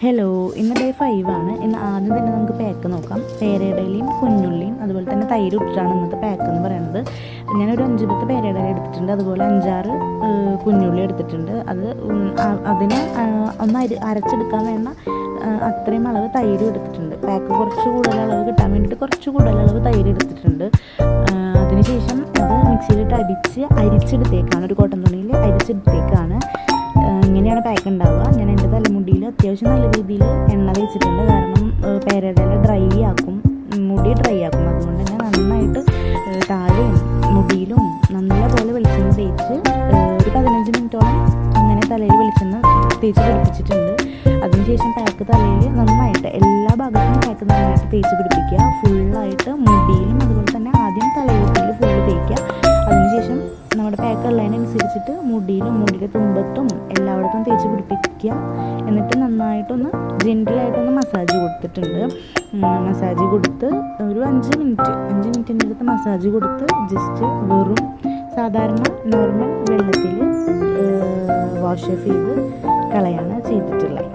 Hello, ഇന്ന് day 5 ആണ്. ഇന്ന് ആദ്യം തന്നെ നമുക്ക് പാക്ക് നോക്കാം. പേരയിടയിലയും കുഞ്ഞുള്ളിയും അതുപോലെ തന്നെ തൈര് ഇട്ടിട്ടാണ് ഇന്നത്തെ പാക്ക് എന്ന് പറയുന്നത്. ഞാനൊരു 5-10 പേരയിടയിൽ എടുത്തിട്ടുണ്ട്, അതുപോലെ 5-6 കുഞ്ഞുള്ളി എടുത്തിട്ടുണ്ട്. അതിന് ഒന്ന് അരച്ചെടുക്കാൻ വേണ്ട അത്രയും അളവ് തൈരും എടുത്തിട്ടുണ്ട്. പാക്ക് കുറച്ച് കൂടുതൽ അളവ് കിട്ടാൻ വേണ്ടിയിട്ട് കുറച്ച് കൂടുതൽ അളവ് തൈര് എടുത്തിട്ടുണ്ട്. അതിനുശേഷം അത് മിക്സിയിലിട്ട് അരിച്ചെടുത്തേക്കാണ്, ഒരു കോട്ടൺ തുണിയിൽ അരിച്ചെടുത്തേക്കാണ്. ഇങ്ങനെയാണ് പാക്ക് ഉണ്ടാവുക. ഞാൻ എൻ്റെ തലമുടിയിൽ അത്യാവശ്യം നല്ല രീതിയിൽ എണ്ണ തേച്ചിട്ടുണ്ട്. കാരണം പേരയിടയില മുടി ഡ്രൈ ആക്കും. അതുകൊണ്ട് തന്നെ നന്നായിട്ട് താഴെയും മുടിയിലും നല്ലപോലെ വെളിച്ചെണ്ണ തേച്ച് ഒരു 15 മിനിറ്റോളം അങ്ങനെ തലയിൽ വെളിച്ചെണ്ണ തേച്ച് പിടിപ്പിച്ചിട്ടുണ്ട്. അതിനുശേഷം പാക്ക് തലയിൽ നന്നായിട്ട് എല്ലാ ഭാഗത്തും പാക്ക് നന്നായിട്ട് തേച്ച് പിടിപ്പിക്കുക. ഫുള്ളായിട്ട് മുടിയിലും അതുപോലെ തന്നെ ആദ്യം തലയോട്ടിയിൽ ഫുള്ള് തേക്കുക. അതിനുശേഷം നമ്മുടെ പാക്ക് ഉള്ളതിനനുസരിച്ചിട്ട് മുടിയുടെ തുമ്പത്തും എല്ലായിടത്തും തേച്ച് പിടിപ്പിക്കുക. എന്നിട്ട് നന്നായിട്ടൊന്ന് ജെൻറ്റിലായിട്ടൊന്ന് മസാജ് കൊടുത്തിട്ടുണ്ട്. മസാജ് കൊടുത്ത് ഒരു 5 മിനിറ്റിൻ്റെ അടുത്ത് മസാജ് കൊടുത്ത് ജസ്റ്റ് വെറും സാധാരണ നോർമൽ വെള്ളത്തിൽ വാഷ് ഓഫ് ചെയ്ത് കളയാണ് ചെയ്തിട്ടുള്ളത്.